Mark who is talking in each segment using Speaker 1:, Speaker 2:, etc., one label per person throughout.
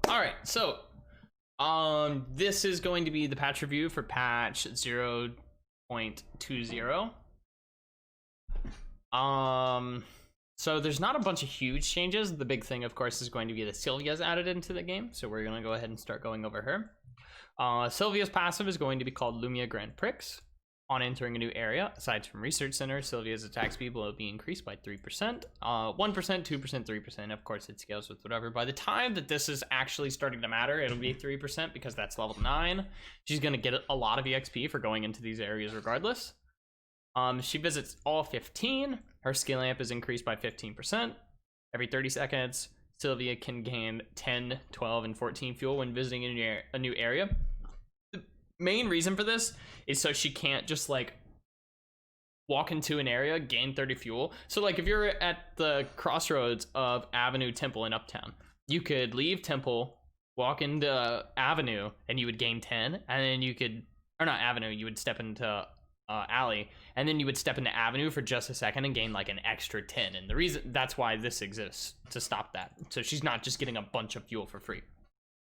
Speaker 1: All right, so this is going to be the patch review for patch 0.20. So there's not a bunch of huge changes. The big thing, of course, is going to be that Sylvia's added into the game, so we're going to go ahead and start going over her. Sylvia's passive is going to be called Lumia Grand Prix. On entering a new area, aside from Research Center, Sylvia's attack speed will be increased by 3%, 1%, 2%, 3%. Of course, it scales with whatever. By the time that this is actually starting to matter, it'll be 3% because that's level 9. She's going to get a lot of EXP for going into these areas regardless. She visits all 15. Her skill amp is increased by 15%. Every 30 seconds, Sylvia can gain 10, 12, and 14 fuel when visiting a new area. Main reason for this is so she can't just like walk into an area, gain 30 fuel. So like if you're at the crossroads of Avenue, Temple, and Uptown, you could leave Temple, walk into Avenue, and you would gain 10, and then you could, or not Avenue, you would step into Alley, and then you would step into Avenue for just a second and gain like an extra 10. And the reason that's why this exists, to stop that. So she's not just getting a bunch of fuel for free.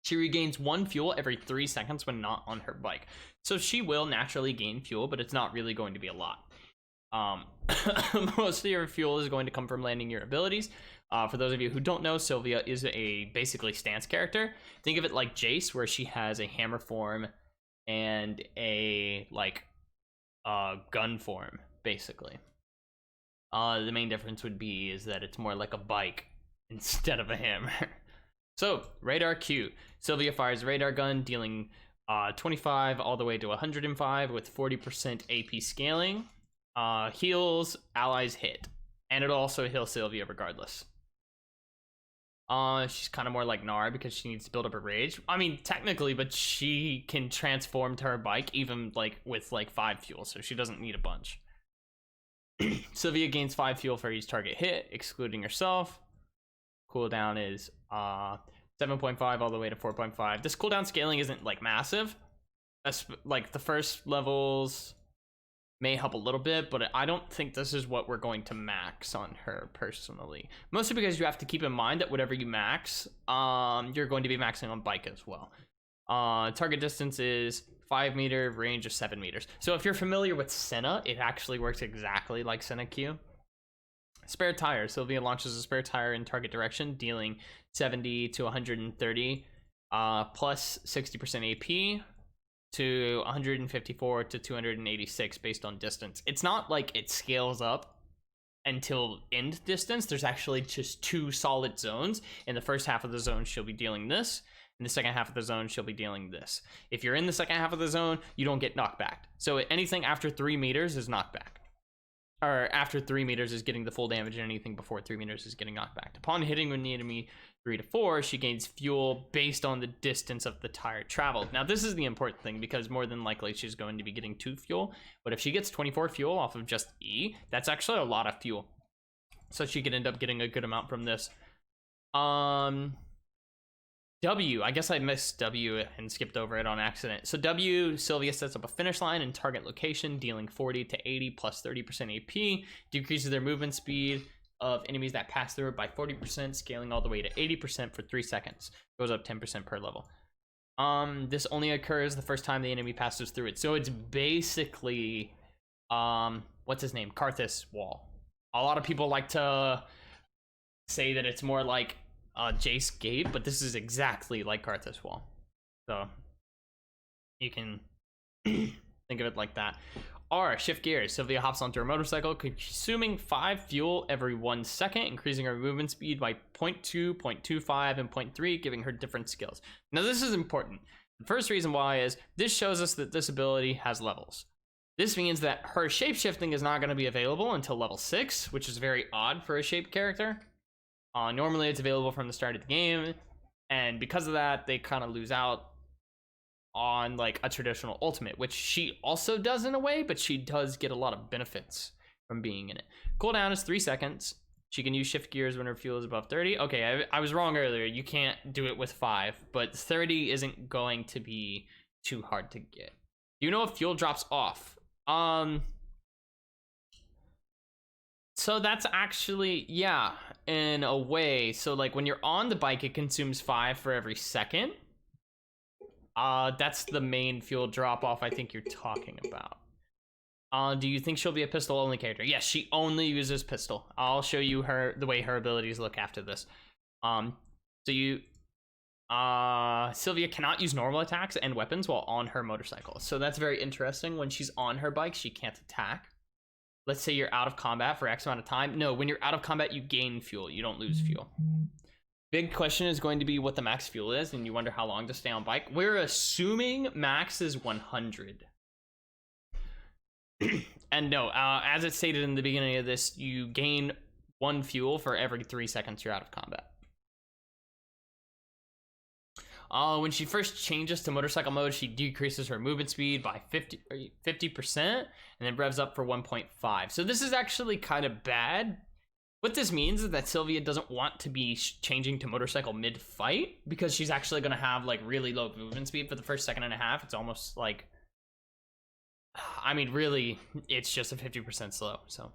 Speaker 1: She regains 1 fuel every 3 seconds when not on her bike. So she will naturally gain fuel, but it's not really going to be a lot. Most of your fuel is going to come from landing your abilities. For those of you who don't know, Sylvia is a basically stance character. Think of it like Jace, where she has a hammer form and a like gun form, basically. The main difference would be is that it's more like a bike instead of a hammer. So, radar Q. Sylvia fires a radar gun, dealing 25 all the way to 105 with 40% AP scaling. Heals allies hit. And it'll also heal Sylvia regardless. She's kind of more like Nara because she needs to build up her rage. I mean, technically, but she can transform to her bike even like with like 5 fuel, so she doesn't need a bunch. Sylvia gains 5 fuel for each target hit, excluding herself. Cooldown is 7.5 all the way to 4.5. This cooldown scaling isn't like massive. Like the first levels may help a little bit, but I don't think this is what we're going to max on her personally. Mostly because you have to keep in mind that whatever you max, you're going to be maxing on bike as well. Target distance is 5 meter, range of 7 meters. So if you're familiar with Senna, it actually works exactly like Senna Q. Spare tire. Sylvia launches a spare tire in target direction, dealing 70 to 130, plus 60% AP to 154 to 286 based on distance. It's not like it scales up until end distance. There's actually just 2 solid zones. In the first half of the zone, she'll be dealing this. In the second half of the zone, she'll be dealing this. If you're in the second half of the zone, you don't get knocked back. So anything after 3 meters is knocked back. Or after 3 meters is getting the full damage, and anything before 3 meters is getting knocked back. Upon hitting the enemy 3 to 4, she gains fuel based on the distance of the tire traveled. Now, this is the important thing because more than likely she's going to be getting 2 fuel. But if she gets 24 fuel off of just E, that's actually a lot of fuel. So she could end up getting a good amount from this. W, I guess I missed W and skipped over it on accident. So W, Sylvia sets up a finish line in target location, dealing 40 to 80 plus 30% AP, decreases their movement speed of enemies that pass through it by 40%, scaling all the way to 80% for 3 seconds. Goes up 10% per level. This only occurs the first time the enemy passes through it. So it's basically, what's his name? Karthus wall. A lot of people like to say that it's more like Jace Gate, but this is exactly like Karthus wall. So you can think of it like that. R, shift gears. Sylvia hops onto her motorcycle, consuming 5 fuel every 1 second, increasing her movement speed by 0.2, 0.25, and 0.3, giving her different skills. Now this is important. The first reason why is this shows us that this ability has levels. This means that her shapeshifting is not going to be available until level 6, which is very odd for a shape character. Normally it's available from the start of the game, and because of that, they kind of lose out on like a traditional ultimate, which she also does in a way, but she does get a lot of benefits from being in it. Cooldown is 3 seconds. She can use shift gears when her fuel is above 30. Okay, I was wrong earlier. You can't do it with 5, but 30 isn't going to be too hard to get. Do you know if fuel drops off? So that's actually, yeah, in a way. So like when you're on the bike, it consumes 5 for every second. That's the main fuel drop off I think you're talking about. Do you think she'll be a pistol only character? Yes, she only uses pistol. I'll show you the way her abilities look after this. So you Sylvia cannot use normal attacks and weapons while on her motorcycle. So that's very interesting. When she's on her bike, she can't attack. Let's say you're out of combat for X amount of time. No, when you're out of combat, you gain fuel. You don't lose fuel. Big question is going to be what the max fuel is, and you wonder how long to stay on bike. We're assuming max is 100. And no, as it stated in the beginning of this, you gain 1 fuel for every 3 seconds you're out of combat. When she first changes to motorcycle mode, she decreases her movement speed by 50%, and then revs up for 1.5. So this is actually kind of bad. What this means is that Sylvia doesn't want to be changing to motorcycle mid-fight, because she's actually going to have like really low movement speed for the first second and a half. It's almost like, I mean, really, it's just a 50% slow, so.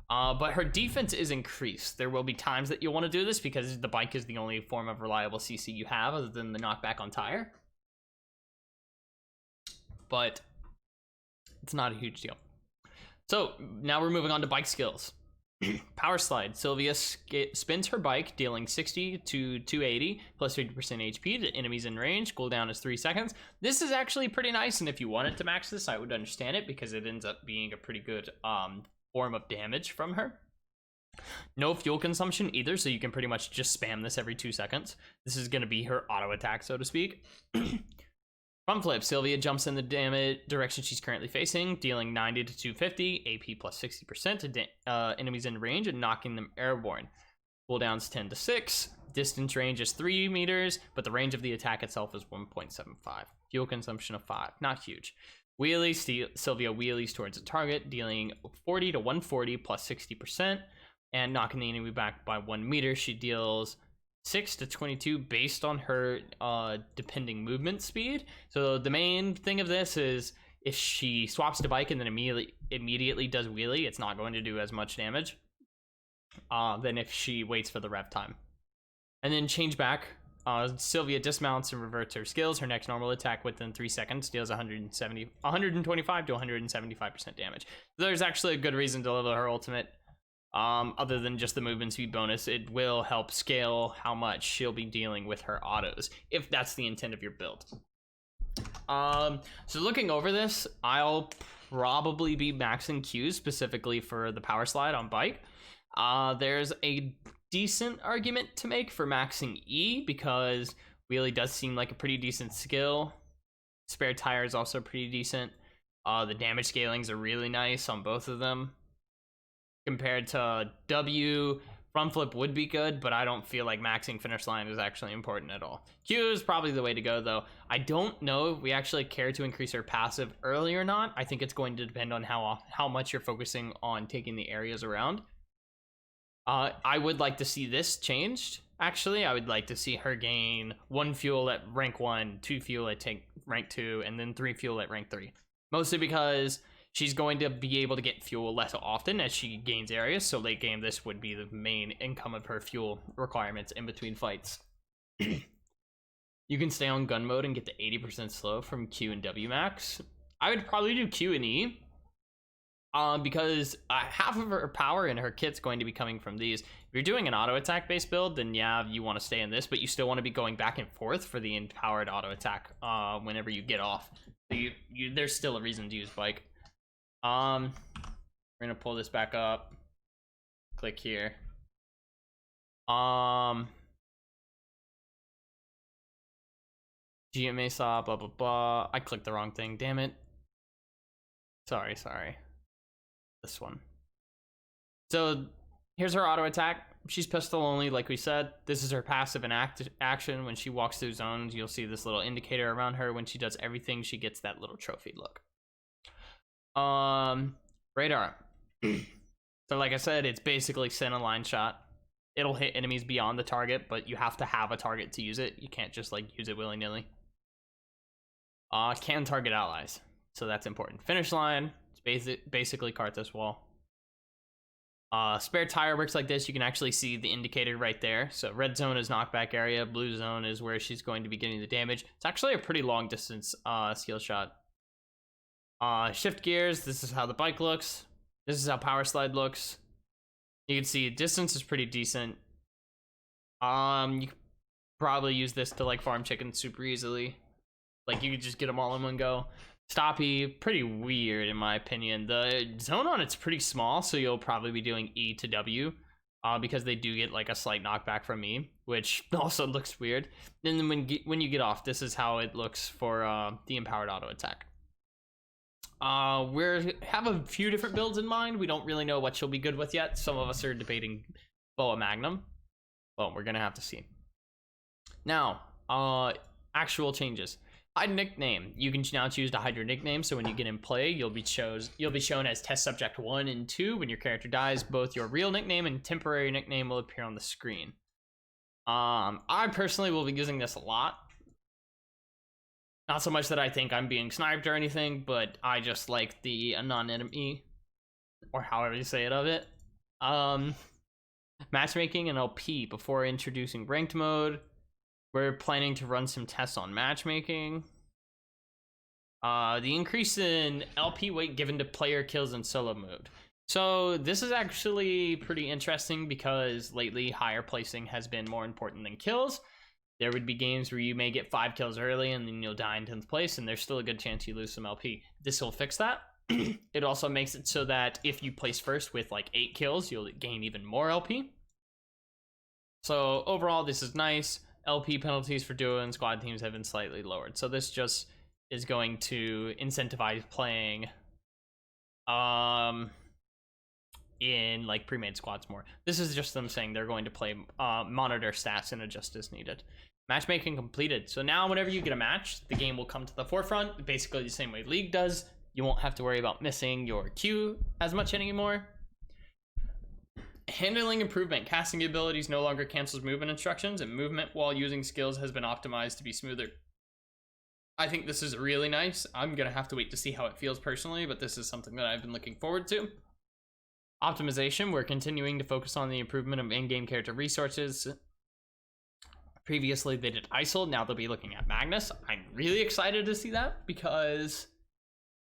Speaker 1: But her defense is increased. There will be times that you'll want to do this because the bike is the only form of reliable CC you have other than the knockback on tire. But it's not a huge deal. So now we're moving on to bike skills. Power slide. Sylvia spins her bike, dealing 60 to 280 plus 50% HP to enemies in range. Cooldown is 3 seconds. This is actually pretty nice, and if you wanted to max this, I would understand it because it ends up being a pretty good form of damage from her. No fuel consumption either, so you can pretty much just spam this every 2 seconds. This is going to be her auto attack, so to speak. Front flip. Sylvia jumps in the damage direction she's currently facing, dealing 90 to 250 AP plus 60% to enemies in range and knocking them airborne. Cooldowns 10 to 6. Distance range is 3 meters, but the range of the attack itself is 1.75. Fuel consumption of 5. Not huge. Wheelies. Sylvia wheelies towards the target, dealing 40 to 140 plus 60%, and knocking the enemy back by 1 meter. She deals 6 to 22 based on her depending movement speed. So the main thing of this is if she swaps to bike and then immediately does wheelie, it's not going to do as much damage than if she waits for the rev time. And then change back. Sylvia dismounts and reverts her skills. Her next normal attack within 3 seconds deals 125 to 175% damage. There's actually a good reason to level her ultimate. Other than just the movement speed bonus, it will help scale how much she'll be dealing with her autos, if that's the intent of your build. So looking over this, I'll probably be maxing Qs specifically for the power slide on bike. There's a decent argument to make for maxing E, because wheelie does seem like a pretty decent skill. Spare tire is also pretty decent. The damage scalings are really nice on both of them. Compared to W, front flip would be good, but I don't feel like maxing finish line is actually important at all. Q is probably the way to go, though. I don't know if we actually care to increase her passive early or not. I think it's going to depend on how much you're focusing on taking the areas around. I would like to see this changed, actually. I would like to see her gain 1 fuel at rank 1, 2 fuel at rank 2, and then 3 fuel at rank 3. Mostly because she's going to be able to get fuel less often as she gains areas, so late game this would be the main income of her fuel requirements in between fights. You can stay on gun mode and get to 80% slow from Q and W max. I would probably do Q and E, because half of her power in her kit's going to be coming from these. If you're doing an auto attack based build, then yeah, you want to stay in this, but you still want to be going back and forth for the empowered auto attack whenever you get off. So there's still a reason to use bike. We're gonna pull this back up. Click here. GMA saw blah blah blah. I clicked the wrong thing. Damn it. Sorry. This one. So here's her auto attack. She's pistol only, like we said. This is her passive and action. When she walks through zones, you'll see this little indicator around her. When she does everything, she gets that little trophy look. Radar. So like I said, it's basically send a line shot. It'll hit enemies beyond the target, but you have to have a target to use it. You can't just like use it willy-nilly. Can target allies, so that's important. Finish line. It's basically cart this wall. Spare tire works like this. You can actually see the indicator right there. So red zone is knockback area, blue zone is where she's going to be getting the damage. It's actually a pretty long distance skill shot. Shift gears, this is how the bike looks. This is how power slide looks. You can see distance is pretty decent. You could probably use this to like farm chickens super easily. Like you could just get them all in one go. Stoppy, pretty weird in my opinion. The zone on it's pretty small, so you'll probably be doing E to W, because they do get like a slight knockback from E, which also looks weird. And then when you get off, this is how it looks for the empowered auto attack. We have a few different builds in mind. We don't really know what she'll be good with yet. Some of us are debating Boa Magnum. Well, we're gonna have to see. Now, actual changes. Hide nickname. You can now choose to hide your nickname, so when you get in play, you'll be shown as test subject 1 and 2. When your character dies, both your real nickname and temporary nickname will appear on the screen. I personally will be using this a lot. Not so much that I think I'm being sniped or anything, but I just like the non-enemy, or however you say it, of it. Matchmaking and LP. Before introducing ranked mode, we're planning to run some tests on matchmaking. The increase in LP weight given to player kills in solo mode. So this is actually pretty interesting because lately higher placing has been more important than kills. There would be games where you may get 5 kills early and then you'll die in 10th place, and there's still a good chance you lose some LP. This will fix that. It also makes it so that if you place first with like 8 kills, you'll gain even more LP. So overall, this is nice. LP penalties for duo and squad teams have been slightly lowered. So this just is going to incentivize playing in like pre-made squads more. This is just them saying they're going to play monitor stats and adjust as needed. Matchmaking completed. So now whenever you get a match, the game will come to the forefront, basically the same way League does. You won't have to worry about missing your queue as much anymore. Handling improvement. Casting abilities no longer cancels movement instructions, and movement while using skills has been optimized to be smoother. I think this is really nice. I'm gonna have to wait to see how it feels personally, but this is something that I've been looking forward to. Optimization. We're continuing to focus on the improvement of in-game character resources. Previously they did ISIL, now they'll be looking at Magnus. I'm really excited to see that because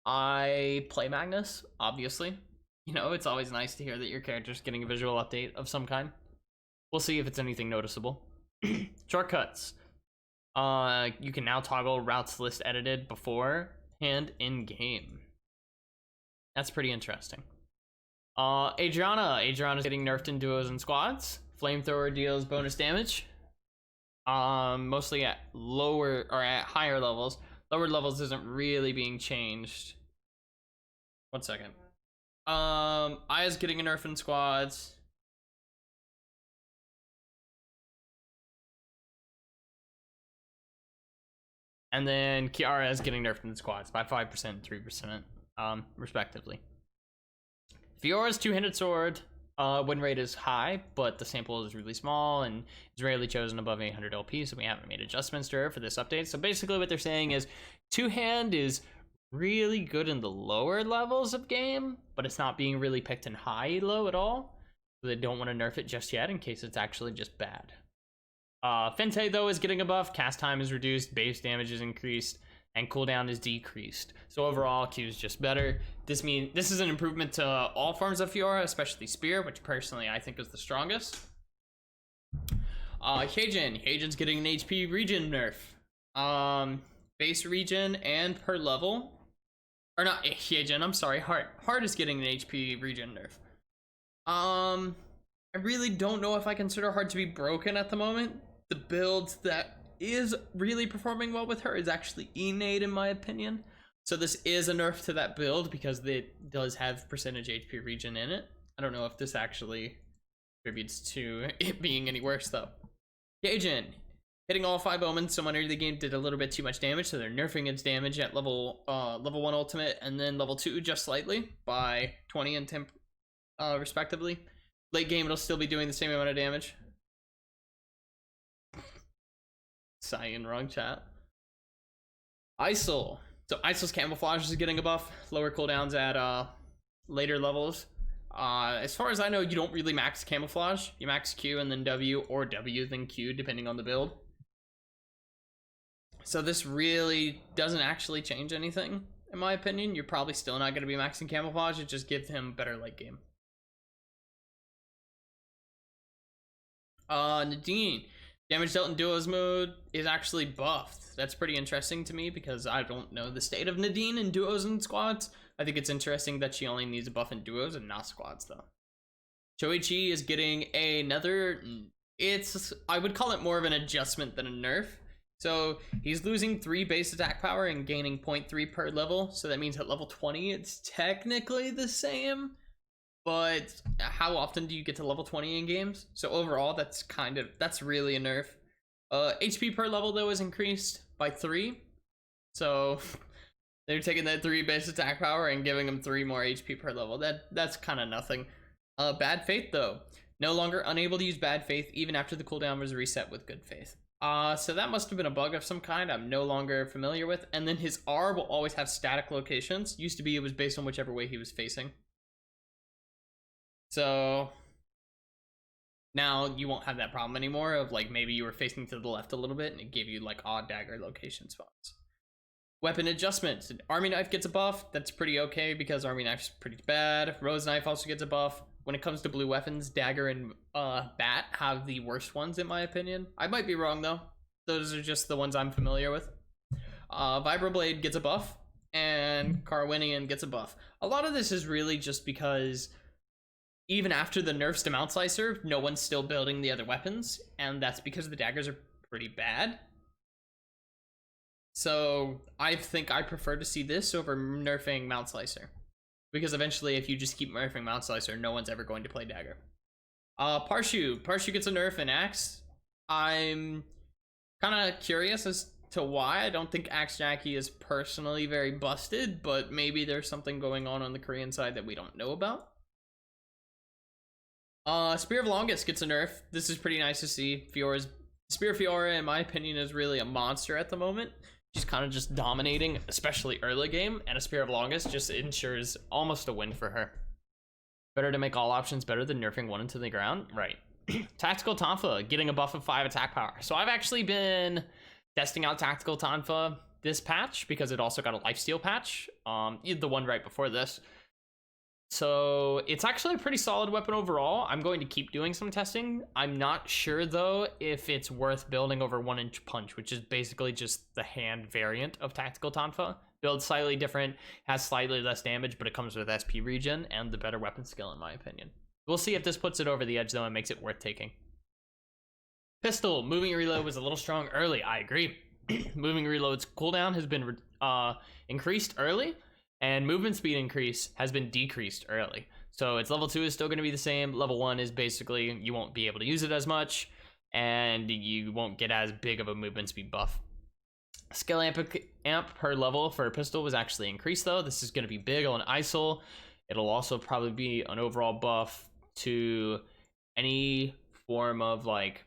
Speaker 1: I play Magnus, obviously. You know, it's always nice to hear that your character's getting a visual update of some kind. We'll see if it's anything noticeable. Shortcuts. You can now toggle routes list edited beforehand in game. That's pretty interesting. Adriana's getting nerfed in duos and squads. Flamethrower deals bonus damage. Mostly at lower or at higher levels. Lower levels isn't really being changed. 1 second. Aya's getting a nerf in squads. And then Kiara is getting nerfed in squads by 5% and 3%, respectively. Fiora's two-handed sword win rate is high, but the sample is really small and is rarely chosen above 800 LP, so we haven't made adjustments to her for this update. So basically what they're saying is two-hand is really good in the lower levels of game, but it's not being really picked in high elo at all. So they don't want to nerf it just yet in case it's actually just bad. Fente though is getting a buff. Cast time is reduced, base damage is increased, and cooldown is decreased. So overall, Q is just better. This is an improvement to all forms of Fiora, especially Spear, which personally I think is the strongest. Heijin's getting an HP regen nerf. Base regen and per level. Or not Heijin, I'm sorry, Heart is getting an HP regen nerf. I really don't know if I consider Heart to be broken at the moment. The build that is really performing well with her is actually innate in my opinion. So this is a nerf to that build because it does have percentage HP regen in it. I don't know if this actually contributes to it being any worse though. Heijin, hitting all 5 omens, someone early in the game did a little bit too much damage, so they're nerfing its damage at level 1 ultimate and then level 2 just slightly by 20 and 10 respectively. Late game it'll still be doing the same amount of damage. Cyan, wrong chat. ISIL. So ISIL's camouflage is getting a buff. Lower cooldowns at later levels. As far as I know, you don't really max camouflage. You max Q and then W, or W then Q, depending on the build. So this really doesn't actually change anything, in my opinion. You're probably still not going to be maxing camouflage. It just gives him better late game. Nadine. Damage dealt in duos mode is actually buffed. That's pretty interesting to me because I don't know the state of Nadine in duos and squads. I think it's interesting that she only needs a buff in duos and not squads though. Choichi is getting another, I would call it more of an adjustment than a nerf. So he's losing 3 base attack power and gaining 0.3 per level. So that means at level 20, it's technically the same. But how often do you get to level 20 in games? So overall, that's really a nerf. HP per level though is increased by 3. So they're taking that 3 base attack power and giving them 3 more HP per level. That's kind of nothing. Bad Faith though, no longer unable to use Bad Faith even after the cooldown was reset with Good Faith. So that must have been a bug of some kind I'm no longer familiar with. And then his R will always have static locations. Used to be it was based on whichever way he was facing. So now you won't have that problem anymore of like maybe you were facing to the left a little bit and it gave you like odd dagger location spots. Weapon adjustments. Army Knife gets a buff. That's pretty okay because Army Knife's pretty bad. Rose Knife also gets a buff. When it comes to blue weapons, Dagger and Bat have the worst ones in my opinion. I might be wrong though. Those are just the ones I'm familiar with. Vibroblade gets a buff and Carwinian gets a buff. A lot of this is really just because even after the nerfs to Mount Slicer, no one's still building the other weapons, and that's because the daggers are pretty bad. So I think I prefer to see this over nerfing Mount Slicer, because eventually if you just keep nerfing Mount Slicer, no one's ever going to play dagger. Parshu gets a nerf in Axe. I'm kind of curious as to why. I don't think Axe Jackie is personally very busted, but maybe there's something going on the Korean side that we don't know about. Spear of Longest gets a nerf. This is pretty nice to see. Spear Fiora, in my opinion, is really a monster at the moment. She's kind of just dominating, especially early game, and a Spear of Longest just ensures almost a win for her. Better to make all options better than nerfing one into the ground? Right. Tactical Tonfa getting a buff of 5 attack power. So I've actually been testing out Tactical Tonfa this patch because it also got a lifesteal patch, the one right before this. So it's actually a pretty solid weapon overall. I'm going to keep doing some testing. I'm not sure though if it's worth building over 1-inch punch, which is basically just the hand variant of Tactical Tonfa. Build slightly different, has slightly less damage, but it comes with SP regen and the better weapon skill in my opinion. We'll see if this puts it over the edge though and makes it worth taking. Pistol, moving reload was a little strong early. I agree. Moving reload's cooldown has been increased early, and movement speed increase has been decreased early. So its level 2 is still going to be the same. Level 1 is basically you won't be able to use it as much, and you won't get as big of a movement speed buff. Skill amp per level for a pistol was actually increased though. This is going to be big on ISIL. It'll also probably be an overall buff to any form of like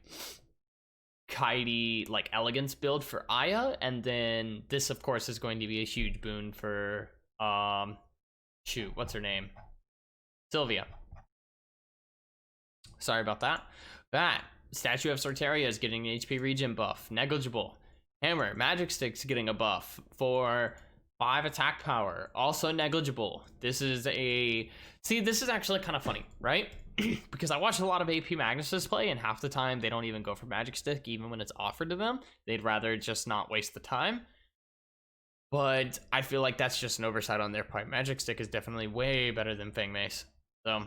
Speaker 1: kitey like elegance build for Aya, and then this of course is going to be a huge boon for shoot, what's her name? Sylvia. Sorry about that. Statue of Sorteria is getting an HP regen buff. Negligible. Hammer, Magic Stick's getting a buff for 5 attack power. Also negligible. This is actually kind of funny, right? Because I watch a lot of AP Magnuses play, and half the time they don't even go for Magic Stick, even when it's offered to them. They'd rather just not waste the time. But I feel like that's just an oversight on their part. Magic Stick is definitely way better than Fang Mace. So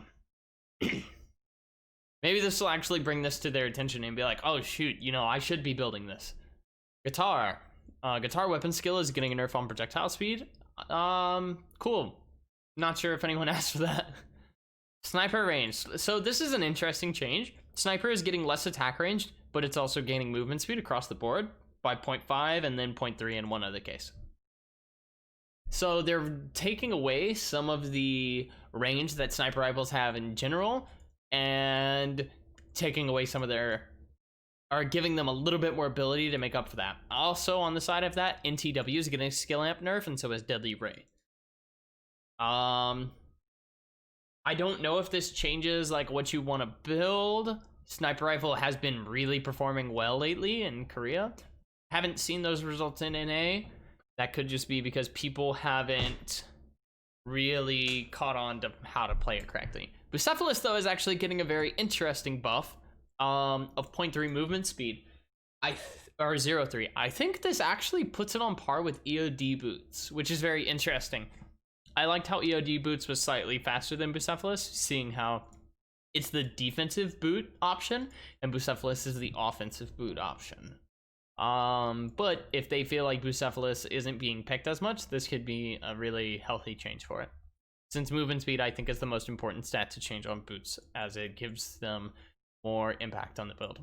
Speaker 1: maybe this will actually bring this to their attention and be like, oh shoot, you know, I should be building this. Guitar. Guitar weapon skill is getting a nerf on projectile speed. Cool. Not sure if anyone asked for that. Sniper range. So this is an interesting change. Sniper is getting less attack range, but it's also gaining movement speed across the board by 0.5 and then 0.3 in one other case. So they're taking away some of the range that sniper rifles have in general and taking away some of their, are giving them a little bit more ability to make up for that. Also on the side of that, NTW is getting a skill amp nerf, and so is Deadly Ray. I I don't know if this changes like what you want to build. Sniper rifle has been really performing well lately in Korea. Haven't seen those results in NA. That could just be because people haven't really caught on to how to play it correctly. Bucephalus, though, is actually getting a very interesting buff of 0.3 movement speed. Or 0.3. I think this actually puts it on par with EOD boots, which is very interesting. I liked how EOD boots was slightly faster than Bucephalus, seeing how it's the defensive boot option and Bucephalus is the offensive boot option. But if they feel like Bucephalus isn't being picked as much, this could be a really healthy change for it. Since movement speed, I think, is the most important stat to change on boots, as it gives them more impact on the build.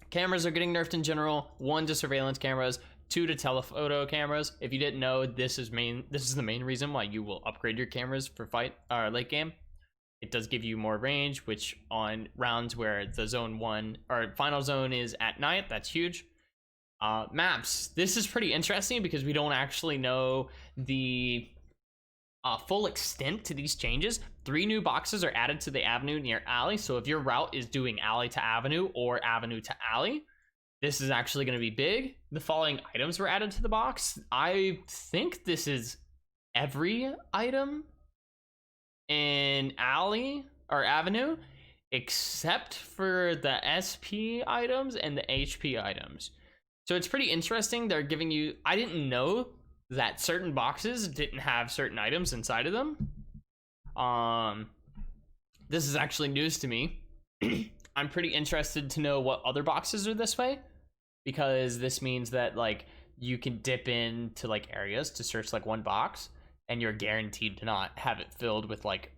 Speaker 1: Cameras are getting nerfed in general. 1 to surveillance cameras, 2 to telephoto cameras. If you didn't know, this is the main reason why you will upgrade your cameras for late game. It does give you more range, which on rounds where the zone 1 or final zone is at night, that's huge. Maps. This is pretty interesting because we don't actually know the full extent to these changes. 3 new boxes are added to the avenue near alley. So if your route is doing alley to avenue or avenue to alley, this is actually going to be big. The following items were added to the box. I think this is every item in alley or avenue except for the SP items and the HP items. So it's pretty interesting. They're giving you, I didn't know that certain boxes didn't have certain items inside of them. This is actually news to me. I'm pretty interested to know what other boxes are this way, because this means that like you can dip into like areas to search like one box and you're guaranteed to not have it filled with like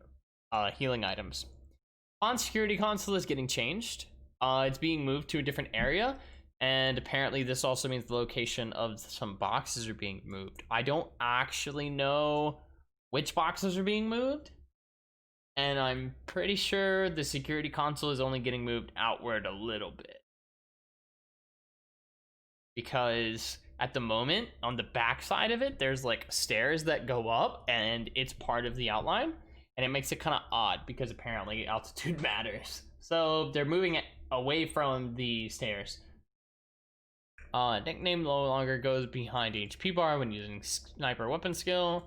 Speaker 1: healing items. On security console is getting changed. It's being moved to a different area, and apparently this also means the location of some boxes are being moved. I don't actually know which boxes are being moved, and I'm pretty sure the security console is only getting moved outward a little bit, because at the moment on the back side of it there's like stairs that go up and it's part of the outline, and it makes it kind of odd because apparently altitude matters. So they're moving it away from the stairs. Nickname no longer goes behind HP bar when using sniper weapon skill.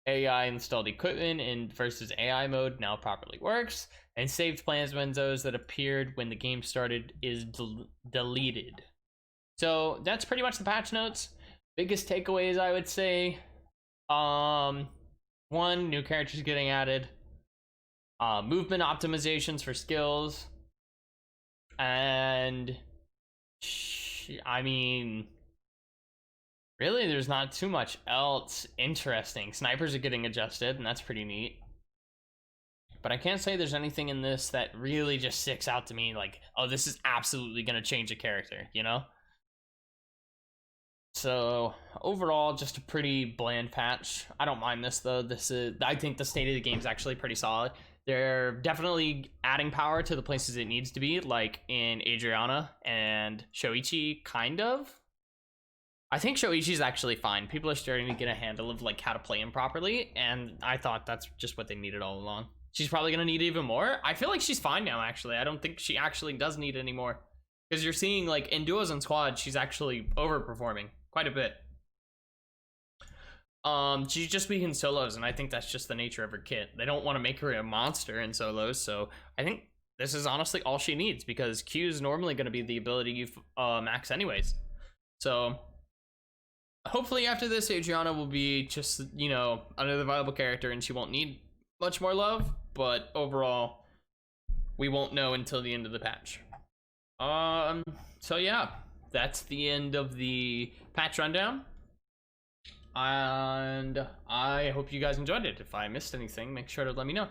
Speaker 1: AI installed equipment in versus AI mode now properly works, and saved plans windows that appeared when the game started is deleted. So that's pretty much the patch notes. Biggest takeaways, I would say, 1, new characters getting added, movement optimizations for skills, and I mean, really there's not too much else interesting. Snipers are getting adjusted, and that's pretty neat. But I can't say there's anything in this that really just sticks out to me like, oh, this is absolutely going to change a character, you know? So overall, just a pretty bland patch. I don't mind this though. I think the state of the game is actually pretty solid. They're definitely adding power to the places it needs to be, like in Adriana and Shoichi, kind of. I think Shoichi's actually fine. People are starting to get a handle of like how to play him properly, and I thought that's just what they needed all along. She's probably gonna need even more. I feel like she's fine now, actually. I don't think she actually does need any more, because you're seeing like in duos and squads, she's actually overperforming quite a bit. She's just weak in solos, and I think that's just the nature of her kit. They don't want to make her a monster in solos, so I think this is honestly all she needs, because Q is normally going to be the ability you max anyways. So hopefully after this, Adriana will be just, you know, another viable character, and she won't need much more love, but overall, we won't know until the end of the patch. So yeah, that's the end of the patch rundown. And I hope you guys enjoyed it. If I missed anything, make sure to let me know.